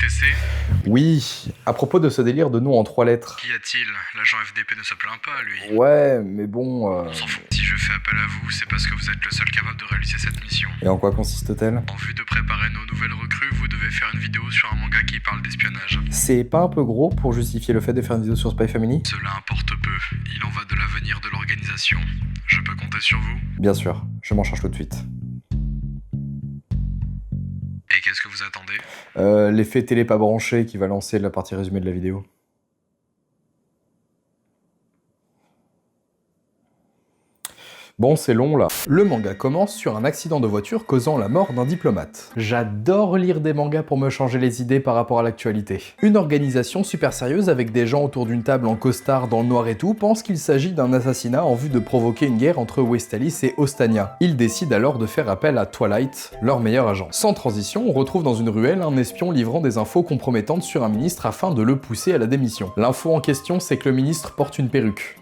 intéressé? Oui, à propos de ce délire de nom en 3 lettres. Qu'y a-t-il? L'agent FDP ne se plaint pas, lui. Ouais, mais bon... On s'en fout. Si je fais appel à vous, c'est parce que vous êtes le seul capable de réaliser cette mission. Et en quoi consiste-t-elle? En vue de préparer nos nouvelles recrues, vous devez faire une vidéo sur un manga qui parle d'espionnage. C'est pas un peu gros pour justifier le fait de faire une vidéo sur Spy Family? Cela importe peu. Il en va de l'avenir de l'organisation. Je peux compter sur vous? Bien sûr, je m'en charge tout de suite. Et qu'est-ce que vous attendez? L'effet télé pas branché qui va lancer la partie résumée de la vidéo. Bon, c'est long là. Le manga commence sur un accident de voiture causant la mort d'un diplomate. J'adore lire des mangas pour me changer les idées par rapport à l'actualité. Une organisation super sérieuse avec des gens autour d'une table en costard dans le noir et tout pense qu'il s'agit d'un assassinat en vue de provoquer une guerre entre Westalis et Ostania. Ils décident alors de faire appel à Twilight, leur meilleur agent. Sans transition, on retrouve dans une ruelle un espion livrant des infos compromettantes sur un ministre afin de le pousser à la démission. L'info en question, c'est que le ministre porte une perruque.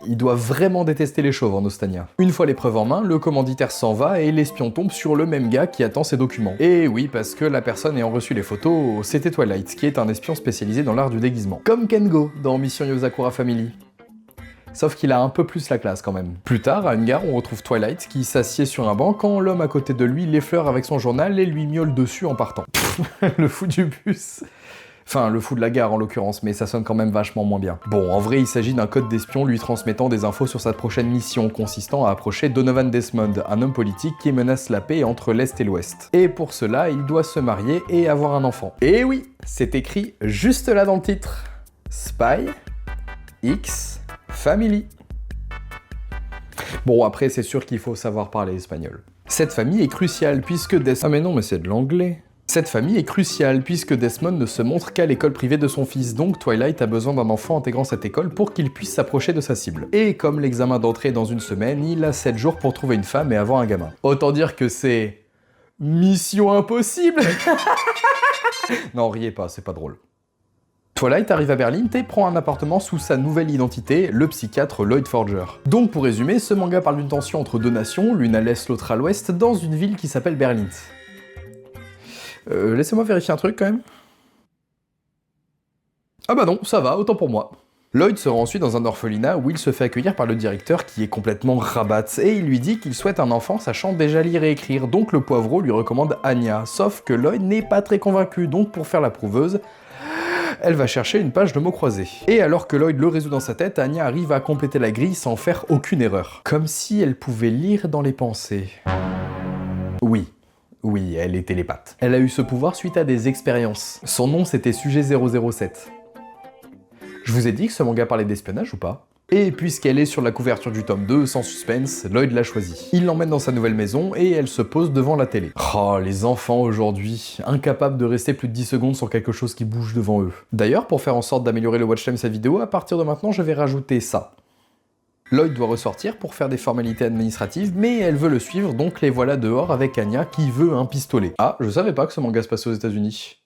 Il doit vraiment détester les chauves en Ostania. Une fois les preuves en main, le commanditaire s'en va et l'espion tombe sur le même gars qui attend ses documents. Et oui, parce que la personne ayant reçu les photos, c'était Twilight, qui est un espion spécialisé dans l'art du déguisement. Comme Kengo dans Mission Yozakura Family. Sauf qu'il a un peu plus la classe quand même. Plus tard, à une gare, on retrouve Twilight qui s'assied sur un banc quand l'homme à côté de lui l'effleure avec son journal et lui miaule dessus en partant. Le fou du bus. Enfin, le fou de la gare en l'occurrence, mais ça sonne quand même vachement moins bien. Bon, en vrai, il s'agit d'un code d'espion lui transmettant des infos sur sa prochaine mission, consistant à approcher Donovan Desmond, un homme politique qui menace la paix entre l'Est et l'Ouest. Et pour cela, il doit se marier et avoir un enfant. Et oui, c'est écrit juste là dans le titre. Spy X Family. Bon, après, c'est sûr qu'il faut savoir parler espagnol. Cette famille est cruciale puisque Ah mais non, mais c'est de l'anglais. Cette famille est cruciale puisque Desmond ne se montre qu'à l'école privée de son fils, donc Twilight a besoin d'un enfant intégrant cette école pour qu'il puisse s'approcher de sa cible. Et comme l'examen d'entrée est dans une semaine, il a 7 jours pour trouver une femme et avoir un gamin. Autant dire que c'est... mission impossible. Non, riez pas, c'est pas drôle. Twilight arrive à Berlin et prend un appartement sous sa nouvelle identité, le psychiatre Lloyd Forger. Donc pour résumer, ce manga parle d'une tension entre deux nations, l'une à l'est, l'autre à l'ouest, dans une ville qui s'appelle Berlin. Laissez-moi vérifier un truc quand même. Ah bah non, ça va, autant pour moi. Lloyd se rend ensuite dans un orphelinat où il se fait accueillir par le directeur qui est complètement rabat et il lui dit qu'il souhaite un enfant sachant déjà lire et écrire, donc le poivreau lui recommande Anya, sauf que Lloyd n'est pas très convaincu, donc pour faire la prouveuse, elle va chercher une page de mots croisés. Et alors que Lloyd le résout dans sa tête, Anya arrive à compléter la grille sans faire aucune erreur. Comme si elle pouvait lire dans les pensées. Oui, elle est télépathe. Elle a eu ce pouvoir suite à des expériences. Son nom, c'était Sujet 007. Je vous ai dit que ce manga parlait d'espionnage ou pas? Et puisqu'elle est sur la couverture du tome 2, sans suspense, Lloyd l'a choisie. Il l'emmène dans sa nouvelle maison et elle se pose devant la télé. Oh, les enfants aujourd'hui, incapables de rester plus de 10 secondes sur quelque chose qui bouge devant eux. D'ailleurs, pour faire en sorte d'améliorer le watch time de sa vidéo, à partir de maintenant, je vais rajouter ça. Lloyd doit ressortir pour faire des formalités administratives, mais elle veut le suivre, donc les voilà dehors avec Anya qui veut un pistolet. Ah, je savais pas que ce manga se passait aux États-Unis.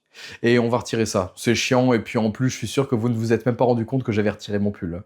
Et on va retirer ça. C'est chiant, et puis en plus, je suis sûr que vous ne vous êtes même pas rendu compte que j'avais retiré mon pull.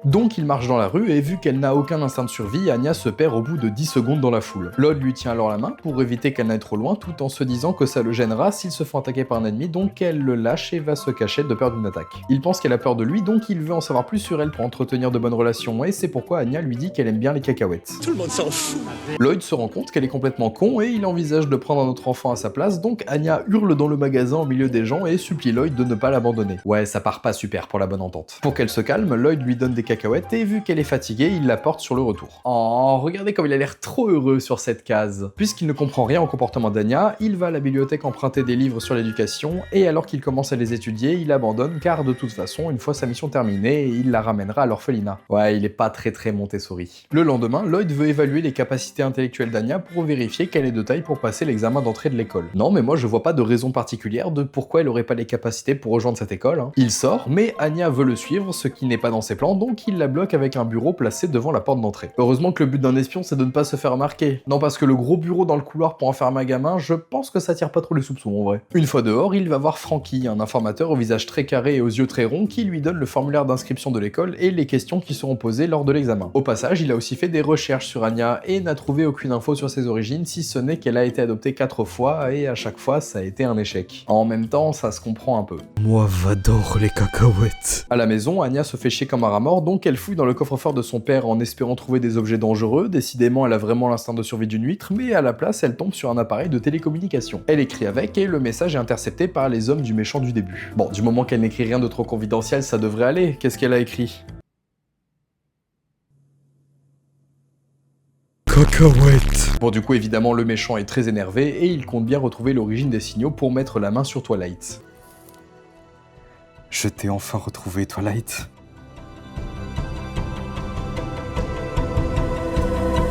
Donc il marche dans la rue et vu qu'elle n'a aucun instinct de survie, Anya se perd au bout de 10 secondes dans la foule. Lloyd lui tient alors la main pour éviter qu'elle n'aille trop loin tout en se disant que ça le gênera s'il se fait attaquer par un ennemi, donc elle le lâche et va se cacher de peur d'une attaque. Il pense qu'elle a peur de lui, donc il veut en savoir plus sur elle pour entretenir de bonnes relations et c'est pourquoi Anya lui dit qu'elle aime bien les cacahuètes. Tout le monde s'en fout. Lloyd se rend compte qu'elle est complètement con et il envisage de prendre un autre enfant à sa place, donc Anya hurle dans le magasin au milieu des gens et supplie Lloyd de ne pas l'abandonner. Ouais, ça part pas super pour la bonne entente. Pour qu'elle se calme, Lloyd lui donne des cacahuètes et vu qu'elle est fatiguée, il la porte sur le retour. Oh, regardez comme il a l'air trop heureux sur cette case. Puisqu'il ne comprend rien au comportement d'Anya, il va à la bibliothèque emprunter des livres sur l'éducation, et alors qu'il commence à les étudier, il abandonne car de toute façon, une fois sa mission terminée, il la ramènera à l'orphelinat. Ouais, il est pas très Montessori. Le lendemain, Lloyd veut évaluer les capacités intellectuelles d'Anya pour vérifier qu'elle est de taille pour passer l'examen d'entrée de l'école. Non, mais moi je vois pas de raison particulière de pourquoi elle aurait pas les capacités pour rejoindre cette école. Il sort, mais Anya veut le suivre, ce qui n'est pas dans ses plans, donc donc il la bloque avec un bureau placé devant la porte d'entrée. Heureusement que le but d'un espion c'est de ne pas se faire remarquer. Non, parce que le gros bureau dans le couloir pour enfermer un gamin, je pense que ça tire pas trop les soupçons en vrai. Une fois dehors, il va voir Frankie, un informateur au visage très carré et aux yeux très ronds qui lui donne le formulaire d'inscription de l'école et les questions qui seront posées lors de l'examen. Au passage, il a aussi fait des recherches sur Anya et n'a trouvé aucune info sur ses origines, si ce n'est qu'elle a été adoptée 4 fois et à chaque fois ça a été un échec. En même temps, ça se comprend un peu. Moi, j'adore les cacahuètes. À la maison, Anya se fait chier comme un rat mort, donc elle fouille dans le coffre-fort de son père en espérant trouver des objets dangereux. Décidément, elle a vraiment l'instinct de survie d'une huître, mais à la place, elle tombe sur un appareil de télécommunication. Elle écrit avec et le message est intercepté par les hommes du méchant du début. Bon, du moment qu'elle n'écrit rien de trop confidentiel, ça devrait aller. Qu'est-ce qu'elle a écrit ? Cacahuètes. Bon, du coup, évidemment, le méchant est très énervé et il compte bien retrouver l'origine des signaux pour mettre la main sur Twilight. Je t'ai enfin retrouvé, Twilight.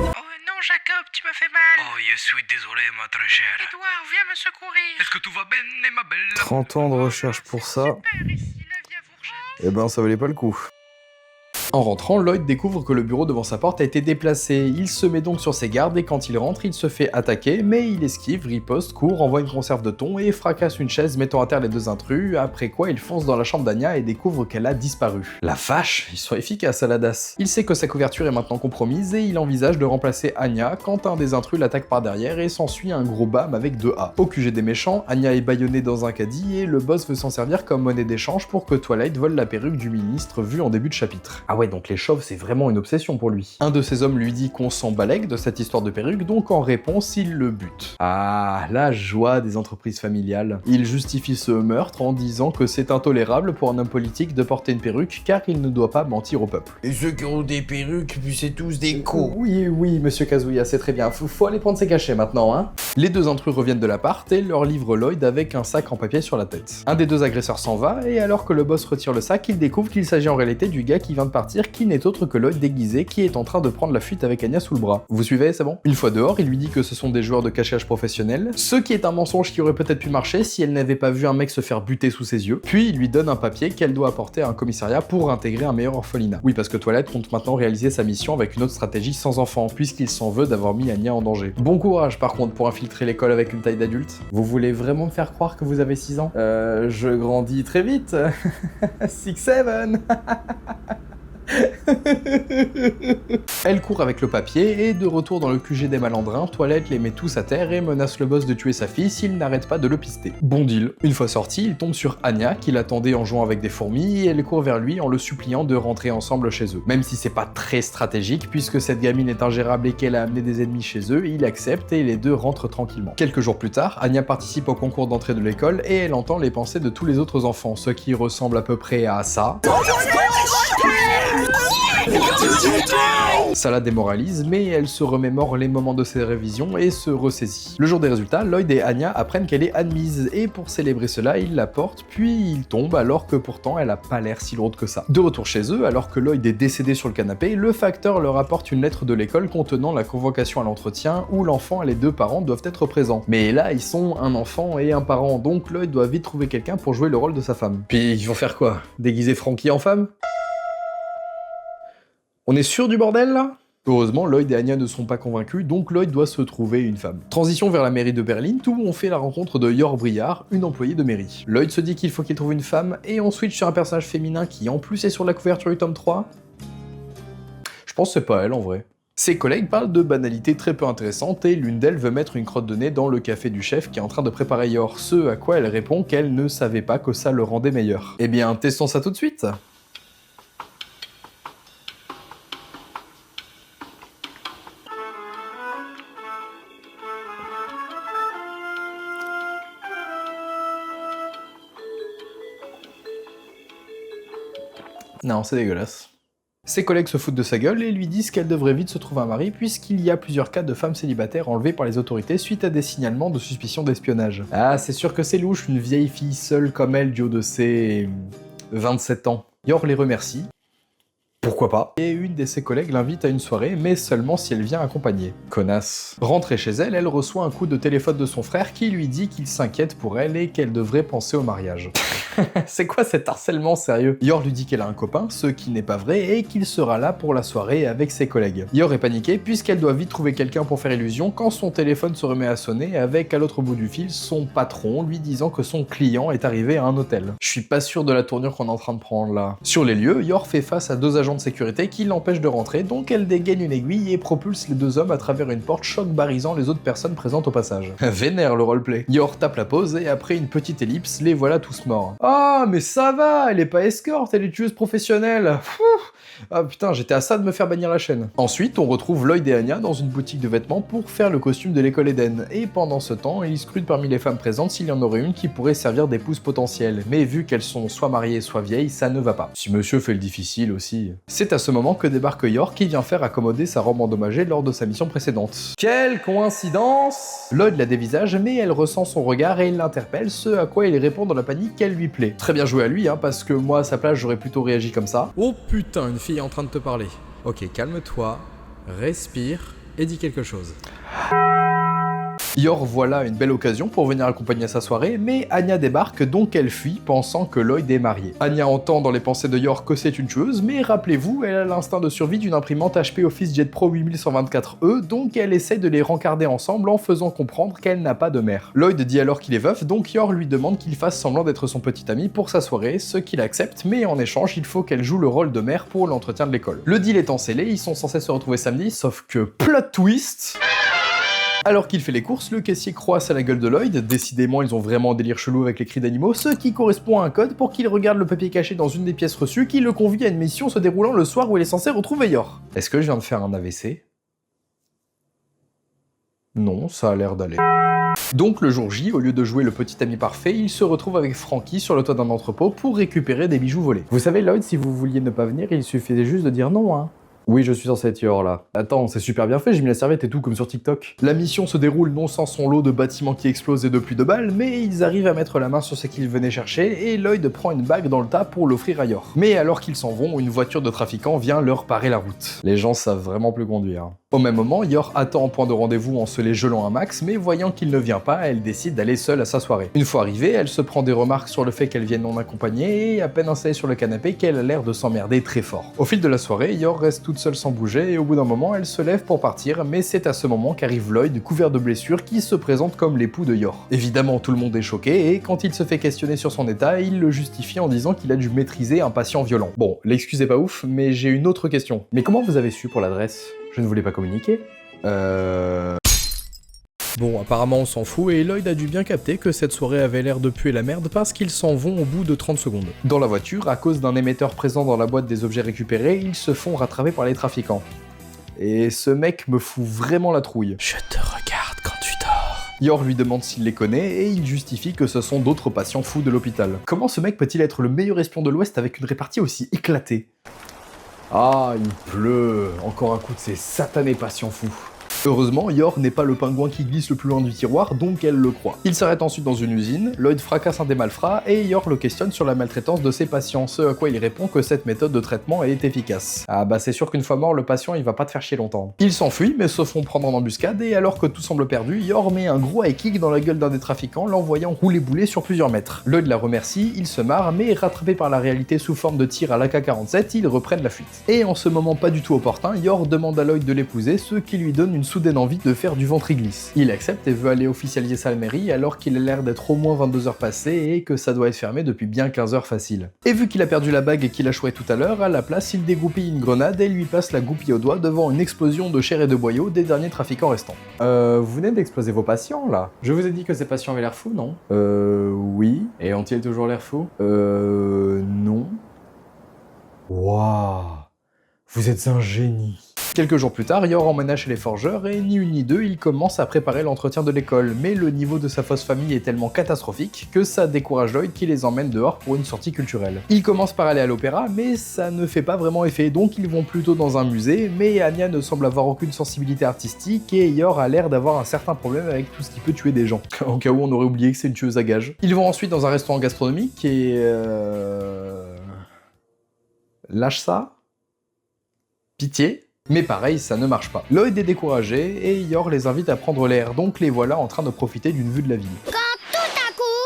Oh non, Jacob, tu m'as fait mal. Oh, je suis désolé, ma très chère. Edouard, viens me secourir. Est-ce que tout va bien, ma belle? 30 ans de recherche pour ça. Super, ici, la vie à Fourchette. Eh ben, ça valait pas le coup. En rentrant, Lloyd découvre que le bureau devant sa porte a été déplacé. Il se met donc sur ses gardes et quand il rentre, il se fait attaquer, mais il esquive, riposte, court, envoie une conserve de thon et fracasse une chaise mettant à terre les deux intrus, après quoi il fonce dans la chambre d'Anya et découvre qu'elle a disparu. La vache, ils sont efficaces à la DAS. Il sait que sa couverture est maintenant compromise et il envisage de remplacer Anya quand un des intrus l'attaque par derrière et s'ensuit un gros bam avec 2 A. Au QG des méchants, Anya est bâillonnée dans un caddie et le boss veut s'en servir comme monnaie d'échange pour que Twilight vole la perruque du ministre vue en début de chapitre. Ah ouais, donc les chauves c'est vraiment une obsession pour lui. Un de ses hommes lui dit qu'on s'en balègue de cette histoire de perruque, donc en réponse il le bute. Ah, la joie des entreprises familiales. Il justifie ce meurtre en disant que c'est intolérable pour un homme politique de porter une perruque car il ne doit pas mentir au peuple. Et ceux qui ont des perruques, puis c'est tous des cons. Oui, monsieur Kazuya, c'est très bien. Faut aller prendre ses cachets maintenant, hein. Les deux intrus reviennent de l'appart et leur livrent Lloyd avec un sac en papier sur la tête. Un des deux agresseurs s'en va et alors que le boss retire le sac, il découvre qu'il s'agit en réalité du gars qui vient de partir, qui n'est autre que Lloyd déguisé qui est en train de prendre la fuite avec Anya sous le bras. Vous suivez, c'est bon? Une fois dehors, il lui dit que ce sont des joueurs de cache-cache professionnels, ce qui est un mensonge qui aurait peut-être pu marcher si elle n'avait pas vu un mec se faire buter sous ses yeux, puis il lui donne un papier qu'elle doit apporter à un commissariat pour intégrer un meilleur orphelinat. Oui, parce que Twilight compte maintenant réaliser sa mission avec une autre stratégie sans enfant, puisqu'il s'en veut d'avoir mis Anya en danger. Bon courage par contre pour infiltrer l'école avec une taille d'adulte. Vous voulez vraiment me faire croire que vous avez 6 ans? Je grandis très vite. 6-7. Elle court avec le papier et de retour dans le QG des malandrins, Twilight les met tous à terre et menace le boss de tuer sa fille s'il n'arrête pas de le pister. Bon deal. Une fois sorti, il tombe sur Anya qui l'attendait en jouant avec des fourmis et elle court vers lui en le suppliant de rentrer ensemble chez eux. Même si c'est pas très stratégique puisque cette gamine est ingérable et qu'elle a amené des ennemis chez eux, il accepte et les deux rentrent tranquillement. Quelques jours plus tard, Anya participe au concours d'entrée de l'école et elle entend les pensées de tous les autres enfants, ce qui ressemble à peu près à ça. Ça la démoralise, mais elle se remémore les moments de ses révisions et se ressaisit. Le jour des résultats, Lloyd et Anya apprennent qu'elle est admise, et pour célébrer cela, ils la portent, puis ils tombent, alors que pourtant elle a pas l'air si lourde que ça. De retour chez eux, alors que Lloyd est décédé sur le canapé, le facteur leur apporte une lettre de l'école contenant la convocation à l'entretien, où l'enfant et les deux parents doivent être présents. Mais là, ils sont un enfant et un parent, donc Lloyd doit vite trouver quelqu'un pour jouer le rôle de sa femme. Puis ils vont faire quoi? Déguiser Frankie en femme? On est sûr du bordel là? Heureusement, Lloyd et Anya ne sont pas convaincus, donc Lloyd doit se trouver une femme. Transition vers la mairie de Berlin, où on fait la rencontre de Yor Briard, une employée de mairie. Lloyd se dit qu'il faut qu'il trouve une femme, et on switch sur un personnage féminin qui en plus est sur la couverture du tome 3. Je pense que c'est pas elle en vrai. Ses collègues parlent de banalités très peu intéressantes et l'une d'elles veut mettre une crotte de nez dans le café du chef qui est en train de préparer Yor, ce à quoi elle répond qu'elle ne savait pas que ça le rendait meilleur. Eh bien, testons ça tout de suite. Non, c'est dégueulasse. Ses collègues se foutent de sa gueule et lui disent qu'elle devrait vite se trouver un mari puisqu'il y a plusieurs cas de femmes célibataires enlevées par les autorités suite à des signalements de suspicion d'espionnage. Ah, c'est sûr que c'est louche, une vieille fille seule comme elle du haut de ses 27 ans. Yor les remercie. Pourquoi pas? Et une de ses collègues l'invite à une soirée, mais seulement si elle vient accompagnée. Connasse. Rentrée chez elle, elle reçoit un coup de téléphone de son frère qui lui dit qu'il s'inquiète pour elle et qu'elle devrait penser au mariage. C'est quoi cet harcèlement sérieux? Yor lui dit qu'elle a un copain, ce qui n'est pas vrai, et qu'il sera là pour la soirée avec ses collègues. Yor est paniquée puisqu'elle doit vite trouver quelqu'un pour faire illusion quand son téléphone se remet à sonner avec à l'autre bout du fil son patron lui disant que son client est arrivé à un hôtel. Je suis pas sûr de la tournure qu'on est en train de prendre là. Sur les lieux, Yor fait face à deux agents de sécurité qui l'empêchent de rentrer, donc elle dégaine une aiguille et propulse les deux hommes à travers une porte, choc-barisant les autres personnes présentes au passage. Vénère le roleplay. Yor tape la pause et après une petite ellipse, les voilà tous morts. Ah, mais ça va, elle est pas escorte, elle est tueuse professionnelle. Ah putain, j'étais à ça de me faire bannir la chaîne. Ensuite, on retrouve Lloyd et Anya dans une boutique de vêtements pour faire le costume de l'école Eden. Et pendant ce temps, ils scrutent parmi les femmes présentes s'il y en aurait une qui pourrait servir d'épouse potentielle. Mais vu qu'elles sont soit mariées, soit vieilles, ça ne va pas. Si monsieur fait le difficile aussi. C'est à ce moment que débarque Yor qui vient faire accommoder sa robe endommagée lors de sa mission précédente. Quelle coïncidence! Lloyd la dévisage, mais elle ressent son regard et l'interpelle, ce à quoi il répond dans la panique qu'elle lui plaît. Très bien joué à lui, hein, parce que moi à sa place j'aurais plutôt réagi comme ça. Oh putain, une fille est en train de te parler. Ok, calme-toi, respire et dis quelque chose. Yor voit là une belle occasion pour venir accompagner sa soirée, mais Anya débarque donc elle fuit pensant que Lloyd est marié. Anya entend dans les pensées de Yor que c'est une tueuse, mais rappelez-vous, elle a l'instinct de survie d'une imprimante HP Office Jet Pro 8124E, donc elle essaie de les rencarder ensemble en faisant comprendre qu'elle n'a pas de mère. Lloyd dit alors qu'il est veuf, donc Yor lui demande qu'il fasse semblant d'être son petit ami pour sa soirée, ce qu'il accepte, mais en échange, il faut qu'elle joue le rôle de mère pour l'entretien de l'école. Le deal étant scellé, ils sont censés se retrouver samedi, sauf que plot twist. Alors qu'il fait les courses, le caissier croisse à la gueule de Lloyd, décidément ils ont vraiment un délire chelou avec les cris d'animaux, ce qui correspond à un code pour qu'il regarde le papier caché dans une des pièces reçues qui le convie à une mission se déroulant le soir où il est censé retrouver Yor. Est-ce que je viens de faire un AVC? Non, ça a l'air d'aller. Donc le jour J, au lieu de jouer le petit ami parfait, il se retrouve avec Frankie sur le toit d'un entrepôt pour récupérer des bijoux volés. Vous savez Lloyd, si vous vouliez ne pas venir, il suffisait juste de dire non, hein. Oui, je suis censé être Yor là. Attends, c'est super bien fait, j'ai mis la serviette et tout comme sur TikTok. La mission se déroule non sans son lot de bâtiments qui explosent et de pluies de balles, mais ils arrivent à mettre la main sur ce qu'ils venaient chercher et Lloyd prend une bague dans le tas pour l'offrir à Yor. Mais alors qu'ils s'en vont, une voiture de trafiquants vient leur parer la route. Les gens savent vraiment plus conduire. Au même moment, Yor attend en point de rendez-vous en se les gelant un max, mais voyant qu'il ne vient pas, elle décide d'aller seule à sa soirée. Une fois arrivée, elle se prend des remarques sur le fait qu'elle vienne non accompagnée et à peine installée sur le canapé qu'elle a l'air de s'emmerder très fort. Au fil de la soirée, Yor reste toute seule sans bouger et au bout d'un moment, elle se lève pour partir, mais c'est à ce moment qu'arrive Lloyd, couvert de blessures, qui se présente comme l'époux de Yor. Évidemment, tout le monde est choqué et quand il se fait questionner sur son état, il le justifie en disant qu'il a dû maîtriser un patient violent. Bon, l'excuse est pas ouf, mais j'ai une autre question. Mais comment vous avez su pour l'adresse ? Je ne voulais pas communiquer. Bon, apparemment on s'en fout et Lloyd a dû bien capter que cette soirée avait l'air de puer la merde parce qu'ils s'en vont au bout de 30 secondes. Dans la voiture, à cause d'un émetteur présent dans la boîte des objets récupérés, ils se font rattraper par les trafiquants. Et ce mec me fout vraiment la trouille. Je te regarde quand tu dors. Yor lui demande s'il les connaît et il justifie que ce sont d'autres patients fous de l'hôpital. Comment ce mec peut-il être le meilleur espion de l'Ouest avec une répartie aussi éclatée ? Ah, il pleut. Encore un coup de ces satanés patients fous. Heureusement, Yor n'est pas le pingouin qui glisse le plus loin du tiroir, donc elle le croit. Il s'arrête ensuite dans une usine, Lloyd fracasse un des malfrats et Yor le questionne sur la maltraitance de ses patients, ce à quoi il répond que cette méthode de traitement est efficace. Ah bah c'est sûr qu'une fois mort, le patient il va pas te faire chier longtemps. Ils s'enfuient mais se font prendre en embuscade et alors que tout semble perdu, Yor met un gros high kick dans la gueule d'un des trafiquants, l'envoyant rouler boulet sur plusieurs mètres. Lloyd la remercie, il se marre, mais rattrapé par la réalité sous forme de tir à l'AK-47, ils reprennent la fuite. Et en ce moment pas du tout opportun, Yor demande à Lloyd de l'épouser, ce qui lui donne une soudaine envie de faire du ventriglisse. Il accepte et veut aller officialiser sa mairie alors qu'il a l'air d'être au moins 22 heures passées et que ça doit être fermé depuis bien 15 heures facile. Et vu qu'il a perdu la bague et qu'il a choué tout à l'heure, à la place il dégoupille une grenade et lui passe la goupille au doigt devant une explosion de chair et de boyaux des derniers trafiquants restants. Vous venez d'exploser vos patients là? Je vous ai dit que ces patients avaient l'air fous, non? Oui. Et ont-ils toujours l'air fous? Non. Waouh. Vous êtes un génie. Quelques jours plus tard, Yor emménage chez les forgeurs et ni une ni deux, il commence à préparer l'entretien de l'école, mais le niveau de sa fausse famille est tellement catastrophique que ça décourage Lloyd qui les emmène dehors pour une sortie culturelle. Ils commencent par aller à l'opéra, mais ça ne fait pas vraiment effet, donc ils vont plutôt dans un musée, mais Anya ne semble avoir aucune sensibilité artistique et Yor a l'air d'avoir un certain problème avec tout ce qui peut tuer des gens. Au cas où on aurait oublié que c'est une tueuse à gages. Ils vont ensuite dans un restaurant gastronomique et... Lâche ça. Pitié. Mais pareil, ça ne marche pas. Lloyd est découragé et Yor les invite à prendre l'air, donc les voilà en train de profiter d'une vue de la ville.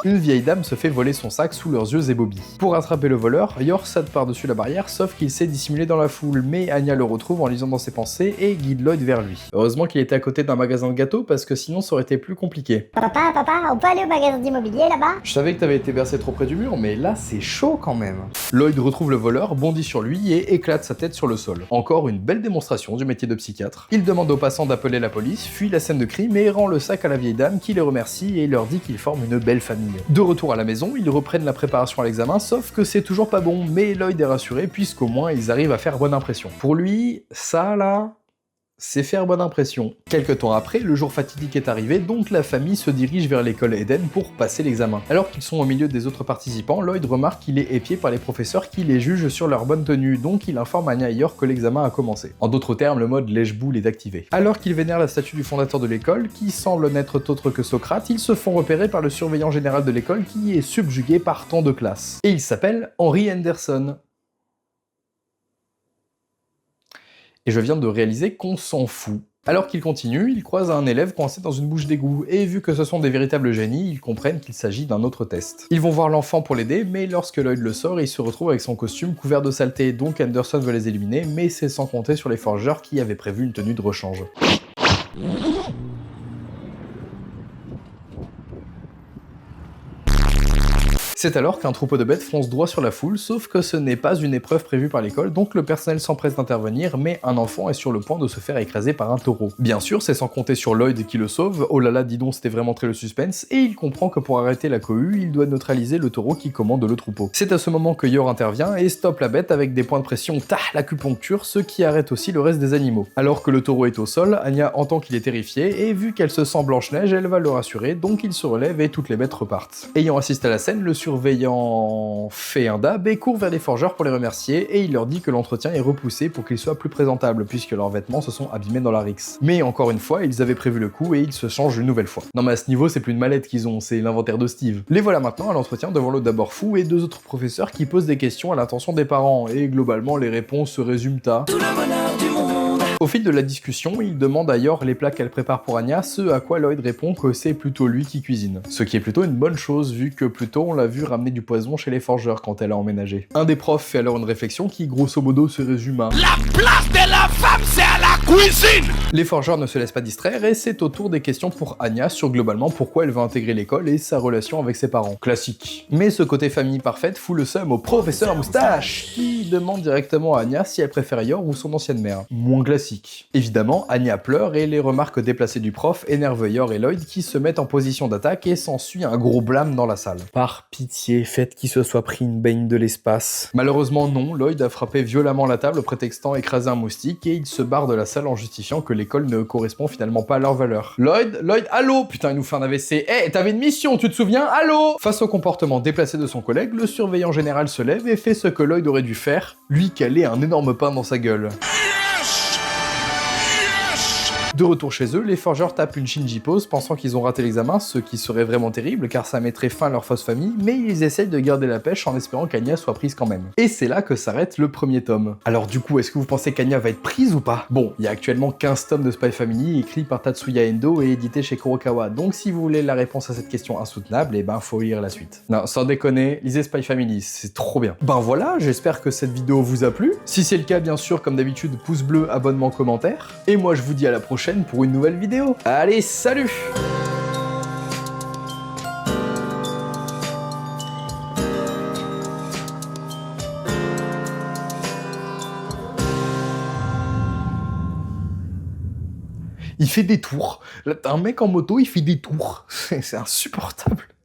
Une vieille dame se fait voler son sac sous leurs yeux ébobis. Pour rattraper le voleur, Yor saute par-dessus la barrière, sauf qu'il s'est dissimulé dans la foule, mais Anya le retrouve en lisant dans ses pensées et guide Lloyd vers lui. Heureusement qu'il était à côté d'un magasin de gâteaux, parce que sinon ça aurait été plus compliqué. Papa, on peut aller au magasin d'immobilier là-bas? Je savais que t'avais été bercé trop près du mur, mais là c'est chaud quand même. Lloyd retrouve le voleur, bondit sur lui et éclate sa tête sur le sol. Encore une belle démonstration du métier de psychiatre. Il demande aux passants d'appeler la police, fuit la scène de crime et rend le sac à la vieille dame qui les remercie et leur dit qu'ils forment une belle famille. De retour à la maison, ils reprennent la préparation à l'examen, sauf que c'est toujours pas bon, mais Lloyd est rassuré puisqu'au moins ils arrivent à faire bonne impression. Pour lui, ça là, c'est faire bonne impression. Quelque temps après, le jour fatidique est arrivé, donc la famille se dirige vers l'école Eden pour passer l'examen. Alors qu'ils sont au milieu des autres participants, Lloyd remarque qu'il est épié par les professeurs qui les jugent sur leur bonne tenue, donc il informe Anya et Yor que l'examen a commencé. En d'autres termes, le mode lèche-boule est activé. Alors qu'ils vénèrent la statue du fondateur de l'école, qui semble n'être autre que Socrate, ils se font repérer par le surveillant général de l'école qui est subjugué par tant de classe. Et il s'appelle Henry Henderson. Et je viens de réaliser qu'on s'en fout. Alors qu'il continue, il croise un élève coincé dans une bouche d'égout, et vu que ce sont des véritables génies, ils comprennent qu'il s'agit d'un autre test. Ils vont voir l'enfant pour l'aider, mais lorsque Lloyd le sort, il se retrouve avec son costume couvert de saleté, donc Henderson veut les éliminer, mais c'est sans compter sur les forgeurs qui avaient prévu une tenue de rechange. C'est alors qu'un troupeau de bêtes fonce droit sur la foule, sauf que ce n'est pas une épreuve prévue par l'école, donc le personnel s'empresse d'intervenir, mais un enfant est sur le point de se faire écraser par un taureau. Bien sûr, c'est sans compter sur Lloyd qui le sauve, oh là là, dis donc, c'était vraiment très le suspense, et il comprend que pour arrêter la cohue, il doit neutraliser le taureau qui commande le troupeau. C'est à ce moment que Yor intervient et stoppe la bête avec des points de pression, l'acupuncture, ce qui arrête aussi le reste des animaux. Alors que le taureau est au sol, Anya entend qu'il est terrifié, et vu qu'elle se sent Blanche-Neige, elle va le rassurer, donc il se relève et toutes les bêtes repartent. Ayant assisté à la scène, le surveillant fait un dab et court vers les forgeurs pour les remercier, et il leur dit que l'entretien est repoussé pour qu'ils soient plus présentables, puisque leurs vêtements se sont abîmés dans la rixe. Mais encore une fois, ils avaient prévu le coup et ils se changent une nouvelle fois. Non mais à ce niveau, c'est plus une mallette qu'ils ont, c'est l'inventaire de Steve. Les voilà maintenant à l'entretien devant le d'abord fou et deux autres professeurs qui posent des questions à l'intention des parents, et globalement les réponses se résument à... Au fil de la discussion, il demande à Yor les plats qu'elle prépare pour Anya, ce à quoi Lloyd répond que c'est plutôt lui qui cuisine. Ce qui est plutôt une bonne chose, vu que plus tôt on l'a vu ramener du poison chez les forgeurs quand elle a emménagé. Un des profs fait alors une réflexion qui grosso modo se résume à... La place de la femme, c'est à la cuisine! Les forgeurs ne se laissent pas distraire et c'est au tour des questions pour Anya sur globalement pourquoi elle veut intégrer l'école et sa relation avec ses parents. Classique. Mais ce côté famille parfaite fout le seum au professeur Moustache, qui demande directement à Anya si elle préfère Yor ou son ancienne mère. Moins classique. Évidemment, Anya pleure et les remarques déplacées du prof énervent Yor et Lloyd qui se mettent en position d'attaque et s'ensuit un gros blâme dans la salle. Par pitié, faites qu'il se soit pris une baigne de l'espace. Malheureusement non, Lloyd a frappé violemment la table prétextant écraser un moustique et il se barre de la salle en justifiant que l'école ne correspond finalement pas à leurs valeurs. Lloyd, allô? Putain, il nous fait un AVC. T'avais une mission, tu te souviens? Allô? Face au comportement déplacé de son collègue, le surveillant général se lève et fait ce que Lloyd aurait dû faire, lui caler un énorme pain dans sa gueule. De retour chez eux, les forgeurs tapent une Shinji pause pensant qu'ils ont raté l'examen, ce qui serait vraiment terrible car ça mettrait fin à leur fausse famille, mais ils essayent de garder la pêche en espérant qu'Anya soit prise quand même. Et c'est là que s'arrête le premier tome. Alors du coup, est-ce que vous pensez qu'Anya va être prise ou pas? Bon, il y a actuellement 15 tomes de Spy Family écrits par Tatsuya Endo et édités chez Kurokawa, donc si vous voulez la réponse à cette question insoutenable, faut lire la suite. Non, sans déconner, lisez Spy Family, c'est trop bien. Ben voilà, j'espère que cette vidéo vous a plu. Si c'est le cas, bien sûr, comme d'habitude, pouce bleu, abonnement, commentaire. Et moi je vous dis à la prochaine pour une nouvelle vidéo. Allez, salut! Il fait des tours. Là, t'as un mec en moto, il fait des tours. C'est insupportable.